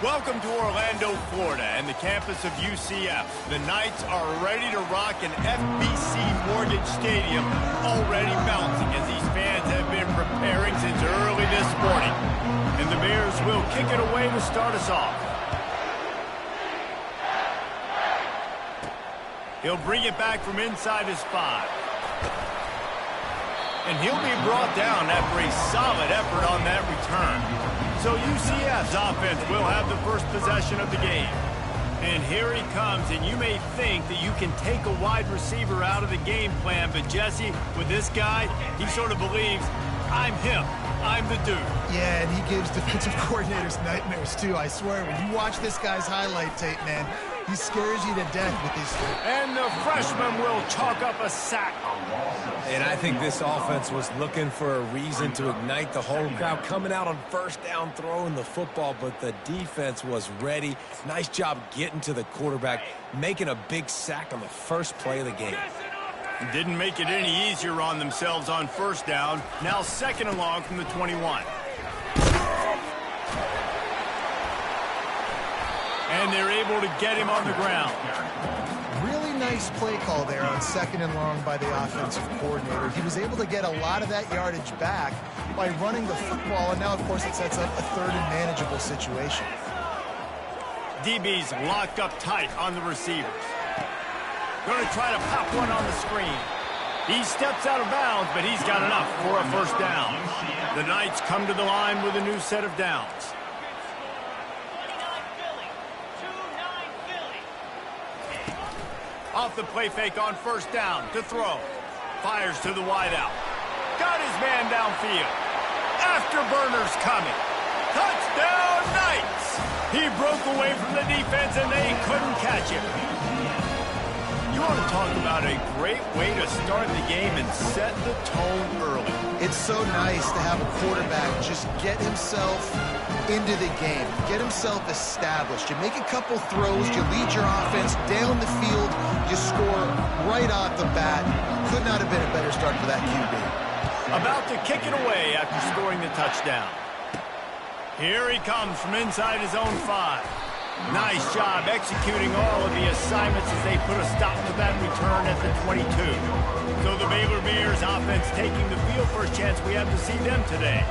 Welcome to Orlando, Florida, and the campus of UCF. The Knights are ready to rock an FBC Mortgage Stadium, already bouncing as these fans have been preparing since early this morning. And the Bears will kick it away to start us off. He'll bring it back from inside his 5. And he'll be brought down after a solid effort on that return. So UCF's offense will have the first possession of the game. And here he comes, and you may think that you can take a wide receiver out of the game plan, but Jesse, with this guy, he sort of believes, I'm him. I'm the dude. Yeah, and he gives defensive coordinators nightmares, too. I swear, when you watch this guy's highlight tape, man, he scares you to death with his... And the freshman will chalk up a sack. And I think this offense was looking for a reason to ignite the home crowd, coming out on first down, throwing the football, but the defense was ready. Nice job getting to the quarterback, making a big sack on the first play of the game. Didn't make it any easier on themselves on first down. Now second and long from the 21. And they're able to get him on the ground. Really nice play call there on second and long by the offensive coordinator. He was able to get a lot of that yardage back by running the football, and now, of course, it sets up a third and manageable situation. DB's locked up tight on the receivers. Going to try to pop one on the screen. He steps out of bounds, but he's got enough for a first down. The Knights come to the line with a new set of downs. Off the play fake on first down to throw. Fires to the wideout. Got his man downfield. Afterburner's coming. Touchdown Knights! He broke away from the defense and they couldn't catch him. You want to talk about a great way to start the game and set the tone early. It's so nice to have a quarterback just get himself into the game, get himself established. You make a couple throws, you lead your offense down the field, you score right off the bat. Could not have been a better start for that QB. About to kick it away after scoring the touchdown. Here he comes from inside his own 5. Nice job executing all of the assignments as they put a stop to that return at the 22. So the Baylor Bears offense taking the field for a chance we have to see them today.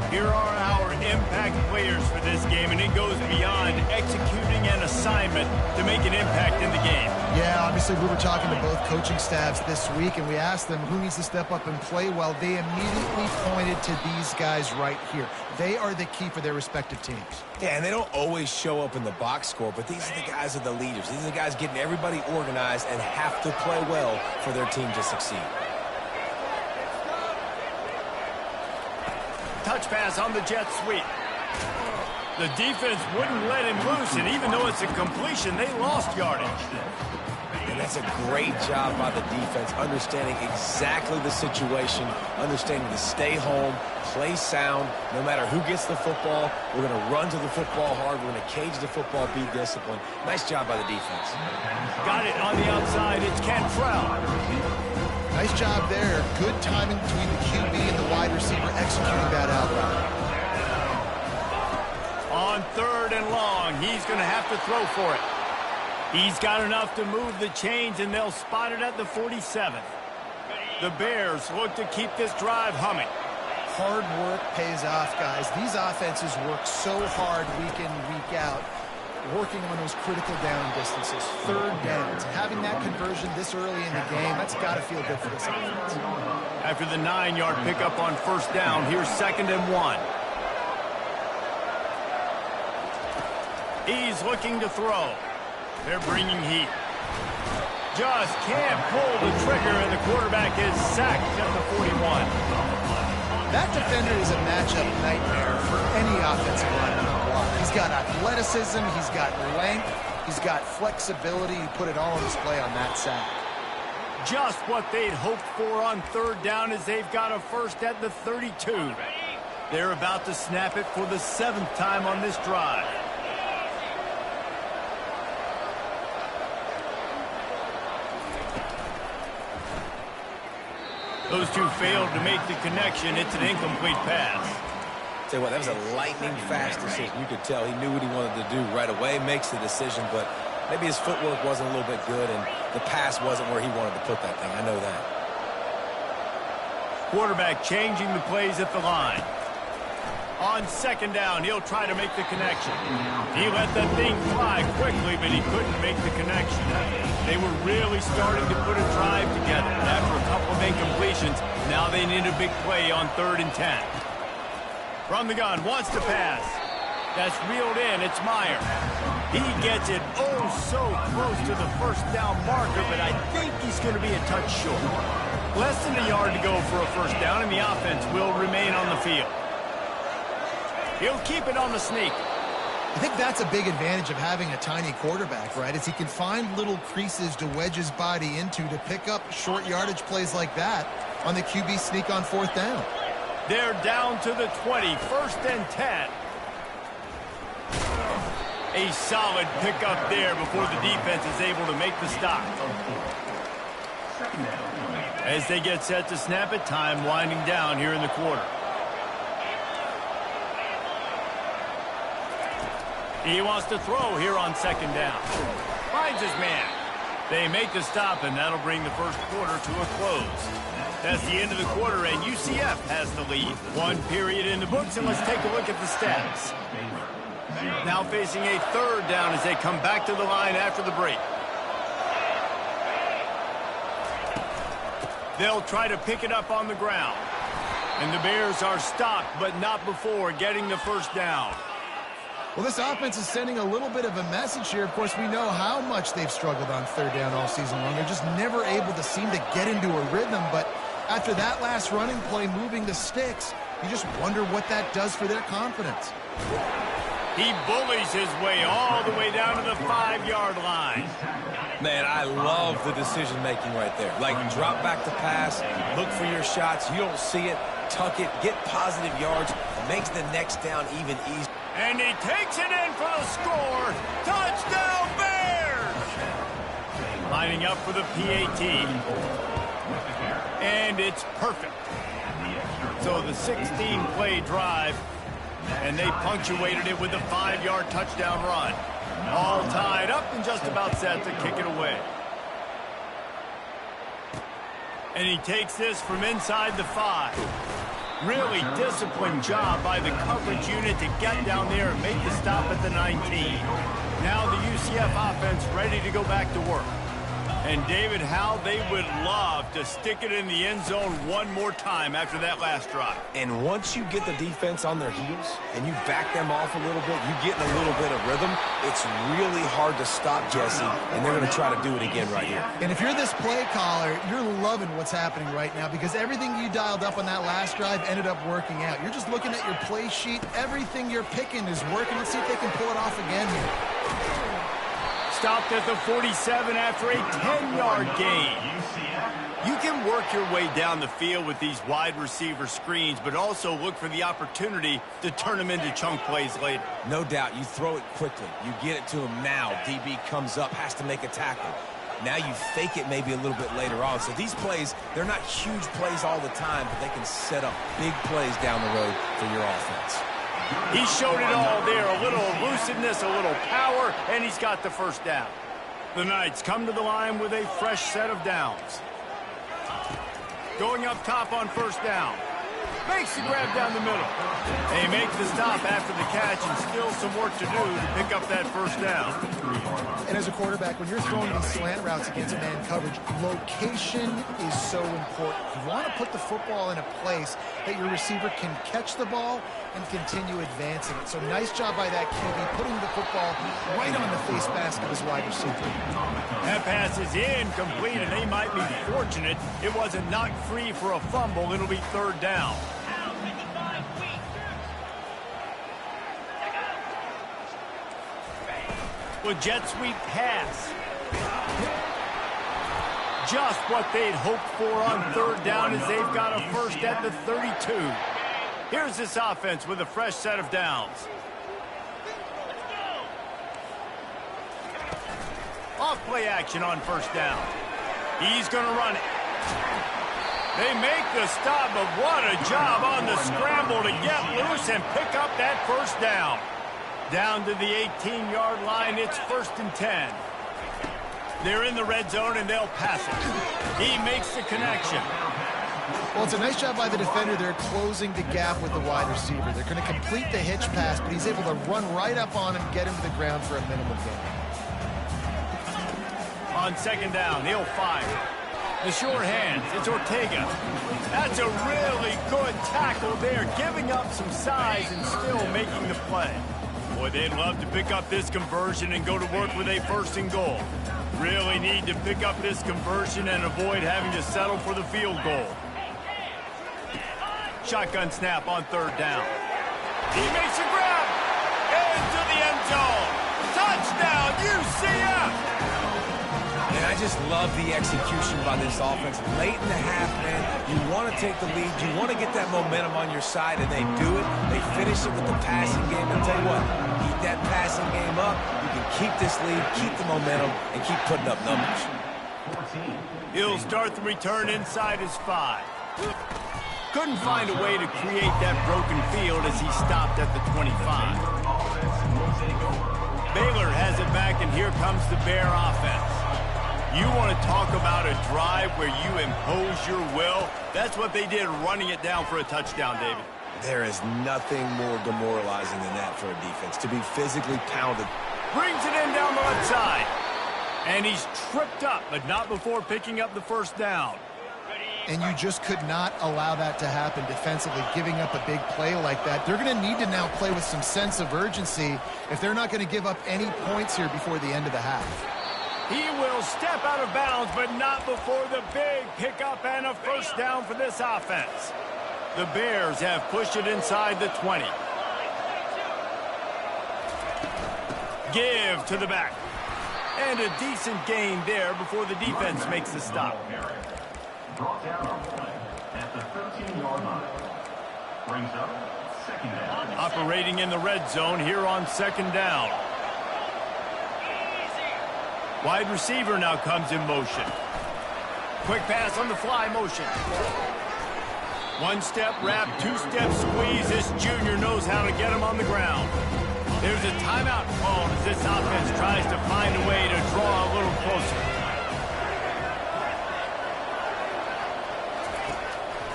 Here are our impact players for this game, and it goes beyond executing an assignment to make an impact in the game. Yeah, obviously we were talking to both coaching staffs this week, and we asked them who needs to step up and play well. They immediately pointed to these guys right here. They are the key for their respective teams. Yeah, and they don't always show up in the box score, but these are the guys that are the leaders. These are the guys getting everybody organized and have to play well for their team to succeed. Touch pass on the jet sweep. The defense wouldn't let him loose, and even though it's a completion, they lost yardage. And that's a great job by the defense, understanding exactly the situation, understanding to stay home, play sound. No matter who gets the football, we're going to run to the football hard. We're going to cage the football, be disciplined. Nice job by the defense. Got it on the outside. It's Cantrell. Nice job there. Good timing between the QB and the wide receiver executing that out route. On third and long, he's going to have to throw for it. He's got enough to move the chains, and they'll spot it at the 47. The Bears look to keep this drive humming. Hard work pays off, guys. These offenses work so hard week in, week out, working on those critical down distances, third downs. Having that conversion this early in the game, that's got to feel good for this offense. After the 9-yard pickup on first down, here's second and 1. He's looking to throw. They're bringing heat. Just can't pull the trigger, and the quarterback is sacked at the 41. That defender is a matchup nightmare for any offensive lineman to block. He's got athleticism, he's got length, he's got flexibility. He put it all on display on that sack. Just what they'd hoped for on third down as they've got a first at the 32. They're about to snap it for the 7th time on this drive. Those two failed to make the connection. It's an incomplete pass. Tell you what, that was a lightning-fast decision. You could tell he knew what he wanted to do right away, makes the decision, but maybe his footwork wasn't a little bit good, and the pass wasn't where he wanted to put that thing. I know that. Quarterback changing the plays at the line. On second down, he'll try to make the connection. He let that thing fly quickly, but he couldn't make the connection. They were really starting to put a drive together. After a couple of incompletions, now they need a big play on 3rd and 10. From the gun, wants to pass. That's reeled in. It's Meyer. He gets it oh so close to the first down marker, but I think he's going to be a touch short. Less than a yard to go for a first down, and the offense will remain on the field. He'll keep it on the sneak. I think that's a big advantage of having a tiny quarterback, right? Is he can find little creases to wedge his body into to pick up short yardage plays like that on the QB sneak on 4th down. They're down to the 20, 1st and 10. A solid pickup there before the defense is able to make the stop. As they get set to snap it, time winding down here in the quarter. He wants to throw here on 2nd down. Finds his man. They make the stop, and that'll bring the first quarter to a close. That's the end of the quarter, and UCF has the lead. 1 period in the books, and let's take a look at the stats. Now facing a 3rd down as they come back to the line after the break. They'll try to pick it up on the ground. And the Bears are stopped, but not before getting the first down. Well, this offense is sending a little bit of a message here. Of course, we know how much they've struggled on 3rd down all season long. They're just never able to seem to get into a rhythm. But after that last running play, moving the sticks, you just wonder what that does for their confidence. He bullies his way all the way down to the 5-yard line. Man, I love the decision-making right there. Like, drop back to pass, look for your shots. You don't see it, tuck it, get positive yards, makes the next down even easier. And he takes it in for the score. Touchdown, Bears! Lining up for the PAT. And it's perfect. So the 16-play drive, and they punctuated it with a 5-yard touchdown run. All tied up and just about set to kick it away. And he takes this from inside the 5. Really disciplined job by the coverage unit to get down there and make the stop at the 19. Now the UCF offense ready to go back to work. And David, how they would love to stick it in the end zone one more time after that last drive. And once you get the defense on their heels and you back them off a little bit, you get in a little bit of rhythm, it's really hard to stop Jesse, and they're going to try to do it again right here. And if you're this play caller, you're loving what's happening right now because everything you dialed up on that last drive ended up working out. You're just looking at your play sheet. Everything you're picking is working. Let's see if they can pull it off again here. Stopped at the 47 after a 10-yard gain. You can work your way down the field with these wide receiver screens, but also look for the opportunity to turn them into chunk plays later. No doubt. You throw it quickly. You get it to him now. DB comes up, has to make a tackle. Now you fake it maybe a little bit later on. So these plays, they're not huge plays all the time, but they can set up big plays down the road for your offense. He showed it all there, a little elusiveness, a little power, and he's got the first down. The Knights come to the line with a fresh set of downs. Going up top on first down. Makes the grab down the middle. They make the stop after the catch and still some work to do to pick up that first down. And as a quarterback, when you're throwing these slant routes against man coverage, location is so important. You want to put the football in a place that your receiver can catch the ball and continue advancing it. So nice job by that QB, putting the football right on the face mask of his wide receiver. That pass is incomplete, and they might be fortunate it wasn't knocked free for a fumble. It'll be third down. With jet sweep pass. Just what they'd hoped for on third down as they've got a first at the 32. Here's this offense with a fresh set of downs. Off play action on first down. He's going to run it. They make the stop, but what a job on the scramble to get loose and pick up that first down. Down to the 18-yard line, it's 1st and 10. They're in the red zone, and they'll pass it. He makes the connection. Well, it's a nice job by the defender. They're closing the gap with the wide receiver. They're going to complete the hitch pass, but he's able to run right up on him, get him to the ground for a minimum gain. On 2nd down, he'll fire. The short hands, it's Ortega. That's a really good tackle there, giving up some size and still making the play. Boy, they'd love to pick up this conversion and go to work with a 1st and goal. Really need to pick up this conversion and avoid having to settle for the field goal. Shotgun snap on 3rd down. He makes a grab into the end zone. Touchdown, UCF! And I just love the execution by this offense. Late in the half, man, you want to take the lead. You want to get that momentum on your side, and they do it. They finish it with the passing game. And tell you what, keep that passing game up. You can keep this lead, keep the momentum, and keep putting up numbers. He'll start the return inside his 5. Couldn't find a way to create that broken field as he stopped at the 25. Baylor has it back, and here comes the Bear offense. You want to talk about a drive where you impose your will? That's what they did, running it down for a touchdown, David. There is nothing more demoralizing than that for a defense, to be physically pounded. Brings it in down the left side. And he's tripped up, but not before picking up the 1st down. And you just could not allow that to happen defensively, giving up a big play like that. They're going to need to now play with some sense of urgency if they're not going to give up any points here before the end of the half. He will step out of bounds, but not before the big pickup and a 1st down for this offense. The Bears have pushed it inside the 20. Give to the back. And a decent gain there before the defense makes the stop. Brought down on play at the 13-yard line. Brings up 2nd down. Operating in the red zone here on 2nd down. Wide receiver now comes in motion. Quick pass on the fly motion. 1-step wrap, 2-step squeeze. This junior knows how to get him on the ground. There's a timeout called as this offense tries to find a way to draw a little closer.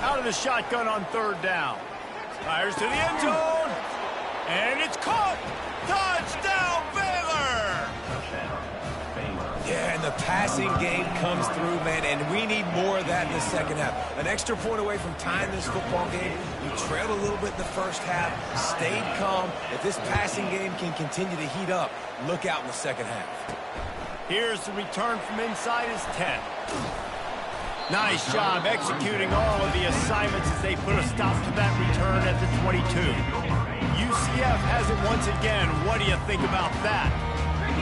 Out of the shotgun on 3rd down. Fires to the end zone. And it's caught. Touchdown, Baylor! Yeah, and the passing game comes through, man, and we need more of that in the 2nd half. An extra point away from tying this football game. You trailed a little bit in the 1st half, stayed calm. If this passing game can continue to heat up, look out in the 2nd half. Here's the return from inside his 10. Nice job executing all of the assignments as they put a stop to that return at the 22. UCF has it once again. What do you think about that?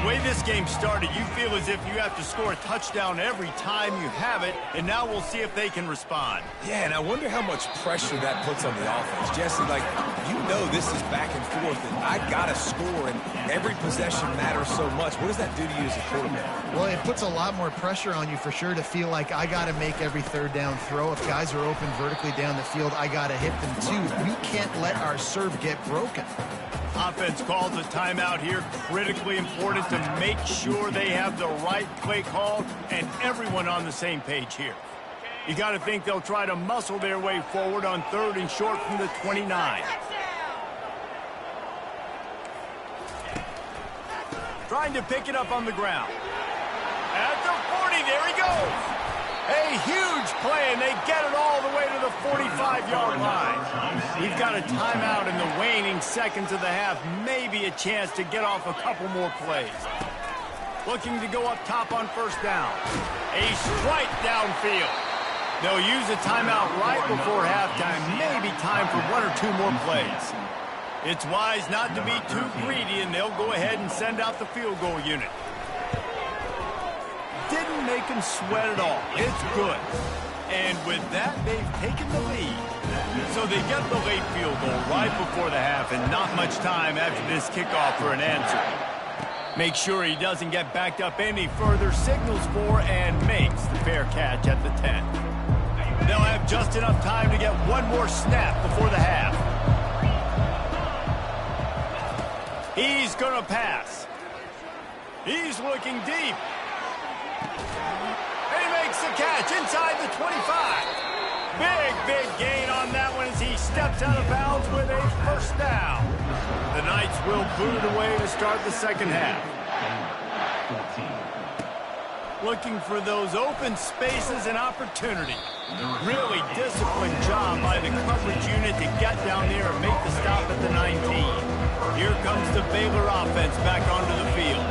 The way this game started, you feel as if you have to score a touchdown every time you have it, and now we'll see if they can respond. Yeah, and I wonder how much pressure that puts on the offense. Jesse, like, you know this is back and forth, and I got to score, and every possession matters so much. What does that do to you as a quarterback? Well, it puts a lot more pressure on you for sure to feel like I got to make every 3rd down throw. If guys are open vertically down the field, I got to hit them too. We can't let our serve get broken. Offense calls a timeout here. Critically important to make sure they have the right play call and everyone on the same page here. You got to think they'll try to muscle their way forward on 3rd and short from the 29. Trying to pick it up on the ground. At the 40, there he goes. A huge play, and they get it all the way to the 45-yard line. We've got a timeout in the waning seconds of the half. Maybe a chance to get off a couple more plays. Looking to go up top on 1st down. A strike downfield. They'll use a timeout right before halftime. Maybe time for 1 or 2 more plays. It's wise not to be too greedy, and they'll go ahead and send out the field goal unit. Didn't make him sweat at all. It's good. And with that, they've taken the lead. So they get the late field goal right before the half, and not much time after this kickoff for an answer. Make sure he doesn't get backed up any further, signals for and makes the fair catch at the 10. They'll have just enough time to get one more snap before the half. He's going to pass. He's looking deep. And he makes the catch inside the 25. Big gain on that one as he steps out of bounds with a first down. The Knights will boot it away to start the second half. Looking for those open spaces and opportunity. Really disciplined job by the coverage unit to get down there and make the stop at the 19. Here comes the Baylor offense back onto the field.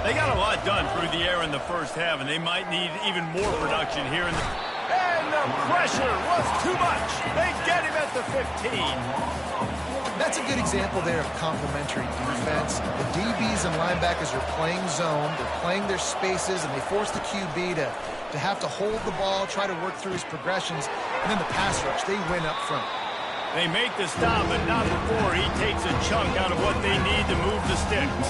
They got a lot done through the air in the first half, and they might need even more production here in the... And the pressure was too much. They get him at the 15. That's a good example there of complementary defense. The DBs and linebackers are playing zone, they're playing their spaces, and they force the QB to have to hold the ball, try to work through his progressions, and then the pass rush, they win up front. They make the stop, but not before he takes a chunk out of what they need to move the sticks.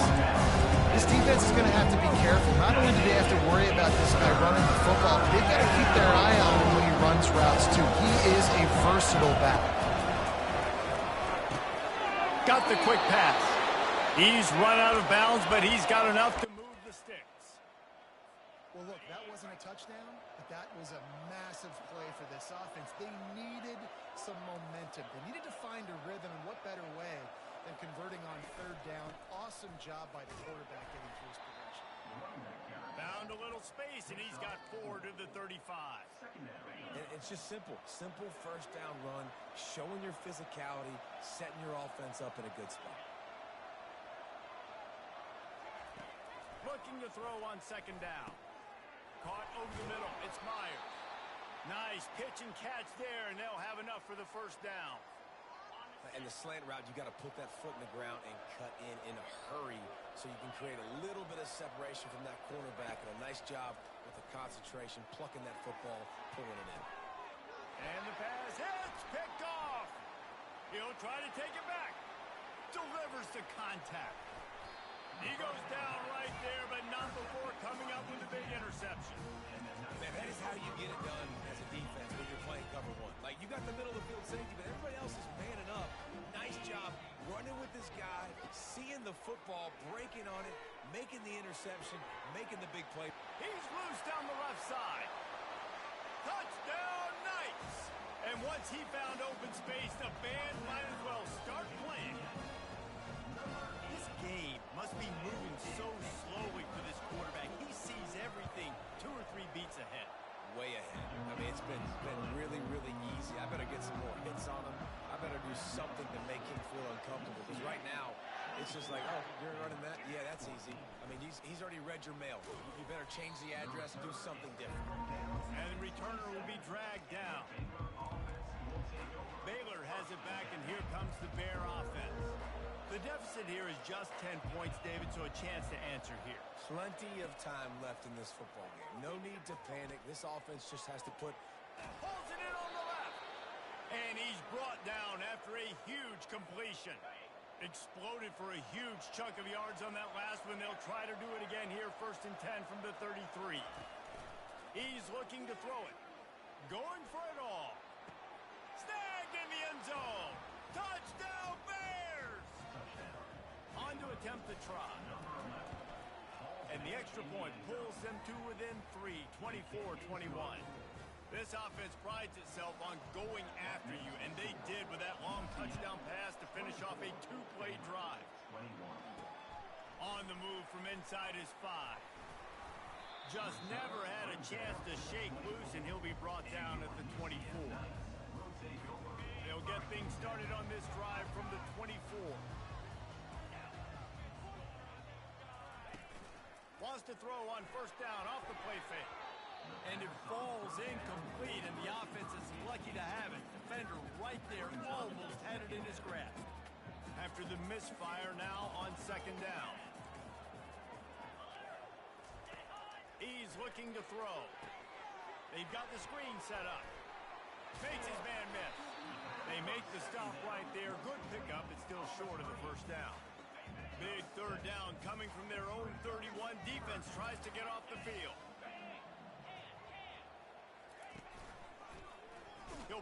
This defense is going to have to be careful. Not only do they have to worry about this guy running the football, but they've got to keep their eye on him when he runs routes, too. He is a versatile back. Got the quick pass. He's run out of bounds, but he's got enough to move the sticks. Well, look, that wasn't a touchdown, but that was a massive play for this offense. They needed some momentum. They needed to find a rhythm, and what better way than converting on third down. Awesome job by the quarterback getting through his progression. Found a little space, and he's got 4 to the 35. And it's just simple. Simple first down run, showing your physicality, setting your offense up in a good spot. Looking to throw on second down. Caught over the middle. It's Myers. Nice pitch and catch there, and they'll have enough for the first down. And the slant route, you got to put that foot in the ground and cut in a hurry so you can create a little bit of separation from that cornerback. And a nice job with the concentration, plucking that football, pulling it in. And the pass hits, picked off. He'll try to take it back. Delivers to contact. He goes down right there, but not before coming up with a big interception. Man, that is how you get it done as a defense when you're playing cover one. Like, you got the middle of the field safety, but everybody else is manning up. Nice job running with this guy, seeing the football, breaking on it, making the interception, making the big play. He's loose down the left side. Touchdown, Knights! And once he found open space, the band might as well start playing. This game must be moving so slowly for this quarterback. He sees everything 2 or 3 beats ahead. Way ahead. I mean, it's been really easy. I better get some more hits on him. I better do something to make him feel uncomfortable. Because right now, it's just like, oh, you're running that? Yeah, that's easy. I mean, he's already read your mail. You better change the address and do something different. And the returner will be dragged down. Baylor has it back, and here comes the Bear offense. The deficit here is just 10 points, David, so a chance to answer here. Plenty of time left in this football game. No need to panic. This offense just has to put... Pulls it in on the left. And he's brought down after a huge completion. Exploded for a huge chunk of yards on that last one. They'll try to do it again here, 1st and 10 from the 33. He's looking to throw it. Going for it all. Snagged in the end zone. Touchdown, Bears! On to attempt the try. And the extra point pulls them to within 3, 24-21. This offense prides itself on going after you, and they did with that long touchdown pass to finish off a 2-play drive. On the move from inside his 5. Just never had a chance to shake loose, and he'll be brought down at the 24. They'll get things started on this drive from the 24. Wants to throw on first down off the play fake. And it falls incomplete, and the offense is lucky to have it. Defender right there almost had it in his grasp. After the misfire now on second down. He's looking to throw. They've got the screen set up. Makes his man miss. They make the stop right there. Good pickup. It's still short of the first down. Big third down coming from their own 31. Defense tries to get off the field.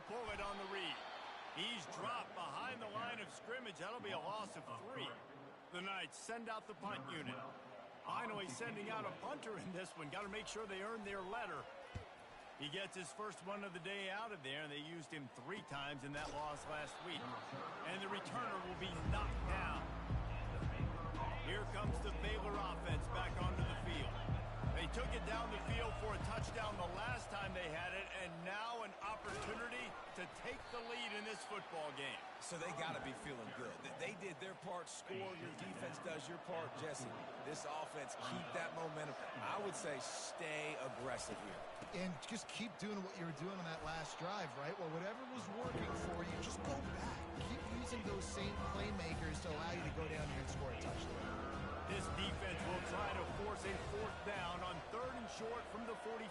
He'll pull it on the read. He's dropped behind the line of scrimmage. That'll be a loss of 3. The Knights send out the punt unit. Finally sending out a punter in this one. Got to make sure they earn their letter. He gets his first one of the day out of there, and they used him 3 times in that loss last week. And the returner will be knocked down. Here comes the Baylor offense back onto the field. They took it down the field for a touchdown the last time they had it, and now an opportunity to take the lead in this football game. So they got to be feeling good. They did their part, score. Your defense does your part, Jesse. This offense, keep that momentum. I would say stay aggressive here. And just keep doing what you were doing on that last drive, right? Well, whatever was working for you, just go back. Keep using those same playmakers to allow you to go down here and score a touchdown. This defense will try to force a 4th down on 3rd and short from the 45.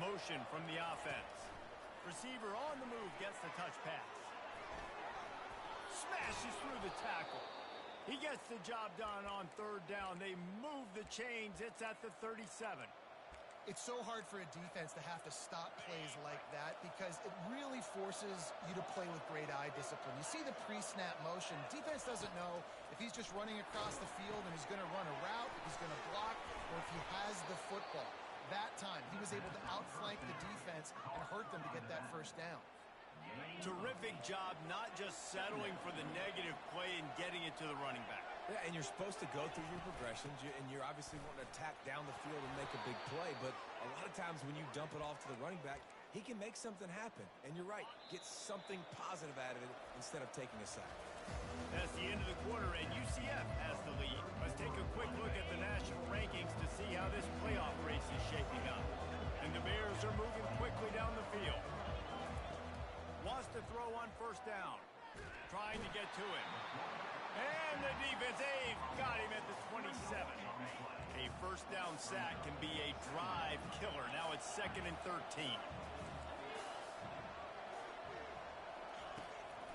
Motion from the offense. Receiver on the move gets the touch pass. Smashes through the tackle. He gets the job done on 3rd down. They move the chains. It's at the 37. It's so hard for a defense to have to stop plays like that because it really forces you to play with great eye discipline. You see the pre-snap motion. Defense doesn't know if he's just running across the field and he's going to run a route, if he's going to block, or if he has the football. That time, he was able to outflank the defense and hurt them to get that 1st down. Terrific job not just settling for the negative play and getting it to the running back. Yeah, and you're supposed to go through your progressions, and you're obviously wanting to attack down the field and make a big play, but a lot of times when you dump it off to the running back, he can make something happen. And you're right, get something positive out of it instead of taking a sack. That's the end of the quarter, and UCF has the lead. Let's take a quick look at the national rankings to see how this playoff race is shaping up. And the Bears are moving quickly down the field. Wants to throw on 1st down. Trying to get to him. And the defense, they've got him at the 27. A 1st down sack can be a drive killer. Now it's 2nd and 13.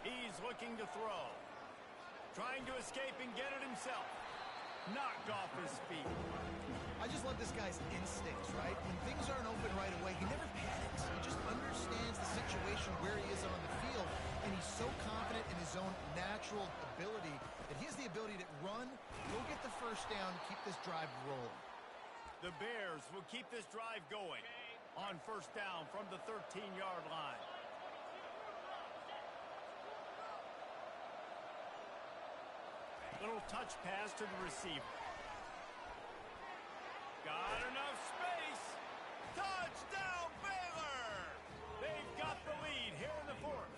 He's looking to throw. Trying to escape and get it himself. Knocked off his feet. I just love this guy's instincts, right? When things aren't open right away, he never panics. He just understands the situation where he is on the field, and he's so confident in his own natural ability that he has the ability to run, go get the 1st down, keep this drive rolling. The Bears will keep this drive going on 1st down from the 13-yard line. Little touch pass to the receiver. Got enough space. Touchdown, Baylor! They've got the lead here in the 4th.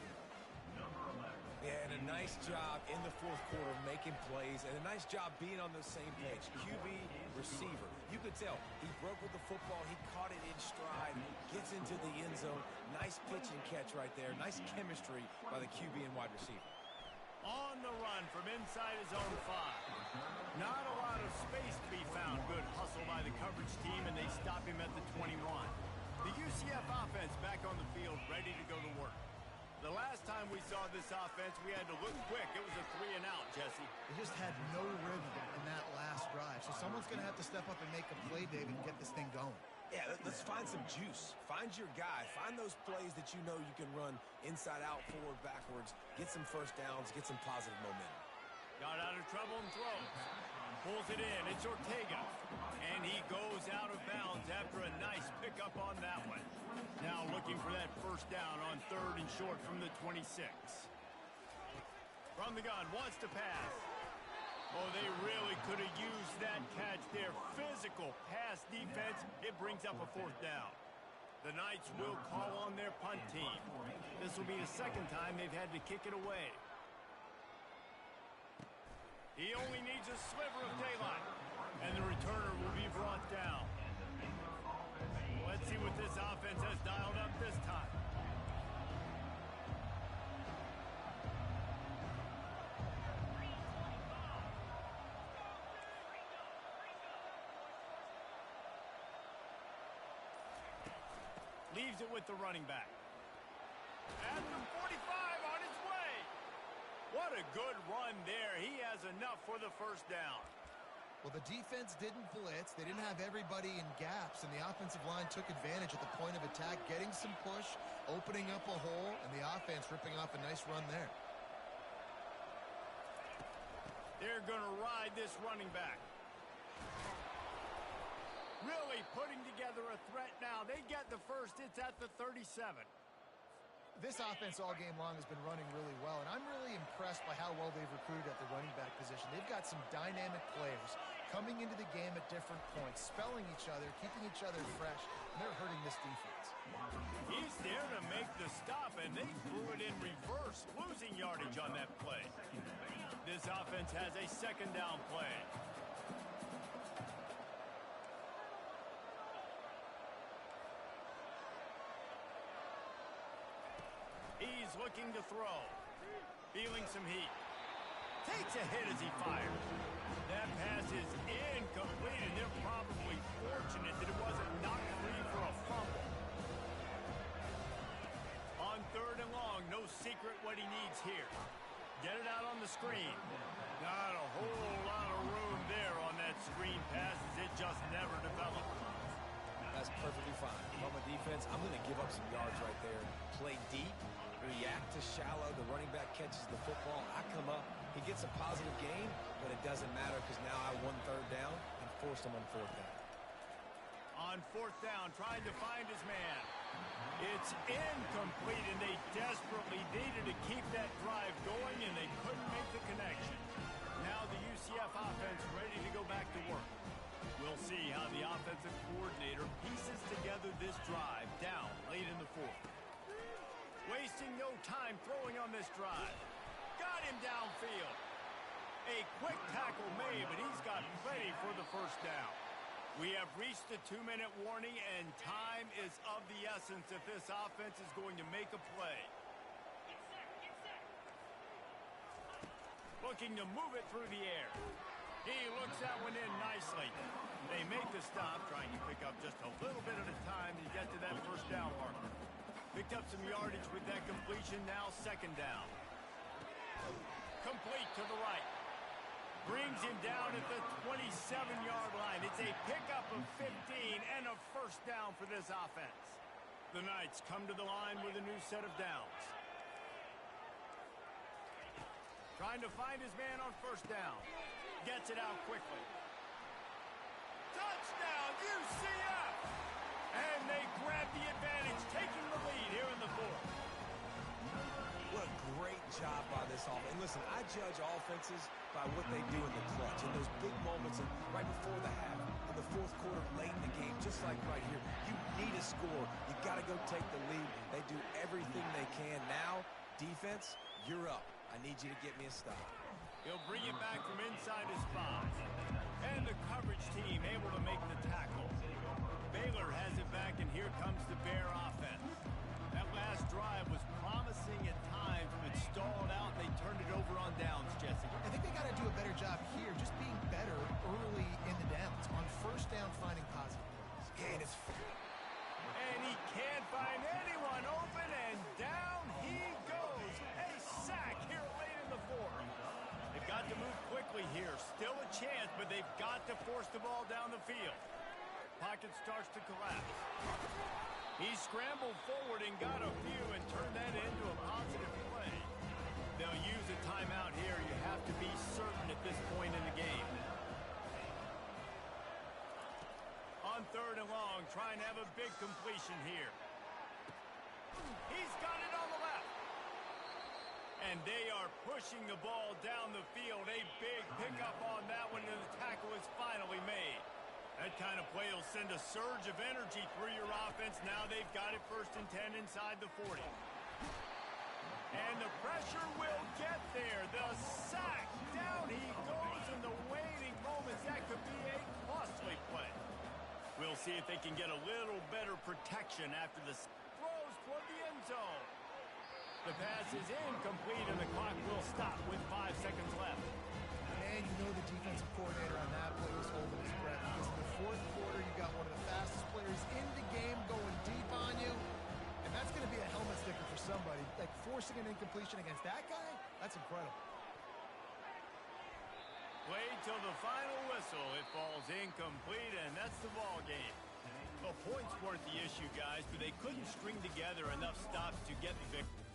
Yeah, and a nice job in the 4th quarter making plays, and a nice job being on the same page. QB, receiver. You could tell he broke with the football. He caught it in stride, gets into the end zone. Nice pitch and catch right there. Nice chemistry by the QB and wide receiver. On the run from inside his own 5. Not a lot of space to be found. Good hustle by the coverage team, and they stop him at the 21. The UCF offense back on the field, ready to go to work. The last time we saw this offense, we had to look quick. It was a 3-and-out, Jesse. They just had no rhythm in that last drive. So someone's going to have to step up and make a play, David, and get this thing going. Yeah, let's find some juice. Find your guy. Find those plays that you know you can run inside out, forward, backwards. Get some 1st downs. Get some positive momentum. Got out of trouble and throws. Pulls it in. It's Ortega. And he goes out of bounds after a nice pickup on that one. Now looking for that 1st down on 3rd and short from the 26. From the gun, wants to pass. Oh, they really could have used that catch there. Physical pass defense. It brings up a 4th down. The Knights will call on their punt team. This will be the 2nd time they've had to kick it away. He only needs a sliver of daylight, and the returner will be brought down. Let's see what this offense has dialed up this time. Leaves it with the running back. At the 45 on his way. What a good run there. He has enough for the 1st down. Well, the defense didn't blitz. They didn't have everybody in gaps, and the offensive line took advantage at the point of attack, getting some push, opening up a hole, and the offense ripping off a nice run there. They're going to ride this running back. Really putting together a threat now. They get the first. It's at the 37. This offense all game long has been running really well, and I'm really impressed by how well they've recruited at the running back position. They've got some dynamic players coming into the game at different points, spelling each other, keeping each other fresh, and they're hurting this defense. He's there to make the stop, and they threw it in reverse, losing yardage on that play. This offense has a second down play. He's looking to throw. Feeling some heat. Takes a hit as he fires. That pass is incomplete, and they're probably fortunate that it wasn't knocked free for a fumble. On third and long, no secret what he needs here. Get it out on the screen. Not a whole lot of room there on that screen pass as it just never developed. That's perfectly fine. If I'm a defense, I'm going to give up some yards right there. Play deep, react to shallow. The running back catches the football. I come up. He gets a positive gain, but it doesn't matter because now I won third down and forced him on fourth down. On fourth down, trying to find his man. It's incomplete, and they desperately needed to keep that drive going, and they couldn't make the connection. Now the UCF offense ready to go back to work. We'll see how the offensive coordinator pieces together this drive down late in the fourth. Wasting no time throwing on this drive. Got him downfield. A quick tackle made, but he's got plenty for the first down. We have reached the 2-minute warning, and time is of the essence if this offense is going to make a play. Looking to move it through the air. He looks that one in nicely. They make the stop, trying to pick up just a little bit at a time to get to that first down marker. Picked up some yardage with that completion, now second down. Complete to the right. Brings him down at the 27-yard line. It's a pickup of 15 and a first down for this offense. The Knights come to the line with a new set of downs. Trying to find his man on first down. Gets it out quickly. Touchdown, UCF! And they grab the advantage, taking the lead here in the fourth. What a great job by this offense. And listen, I judge offenses by what they do in the clutch. In those big moments and right before the half, in the fourth quarter, late in the game, just like right here. You need a score. You got to go take the lead. They do everything they can. Now, defense, you're up. I need you to get me a stop. He'll bring it back from inside his 5. And the coverage team able to make the tackle. Baylor has it back, and here comes the Bear offense. That last drive was promising at times, but stalled out. They turned it over on downs, Jesse. I think they got to do a better job here, just being better early in the downs. On first down, finding positive plays. And he can't find anyone open, and down he goes. A sack here late in the fourth. They've got to move quickly here. Still a chance, but they've got to force the ball down the field. Pocket starts to collapse. He scrambled forward and got a few and turned that into a positive play. They'll use a timeout here. You have to be certain at this point in the game. On third and long, trying to have a big completion here. He's got it on the left. And they are pushing the ball down the field. A big pickup on that one, and the tackle is finally made. That kind of play will send a surge of energy through your offense. Now they've got it first and 10 inside the 40. And the pressure will get there. The sack. Down he goes in the waiting moments. That could be a costly play. We'll see if they can get a little better protection after this throws toward the end zone. The pass is incomplete, and the clock will stop with 5 seconds left. And you know the defensive coordinator on that play was holding his breath, because in the fourth quarter, you got one of the fastest players in the game going deep on you, and that's going to be a helmet sticker for somebody. Like, forcing an incompletion against that guy, that's incredible. Wait till the final whistle. It falls incomplete, and that's the ball game. The points weren't the issue, guys, but they couldn't string together enough stops to get the victory.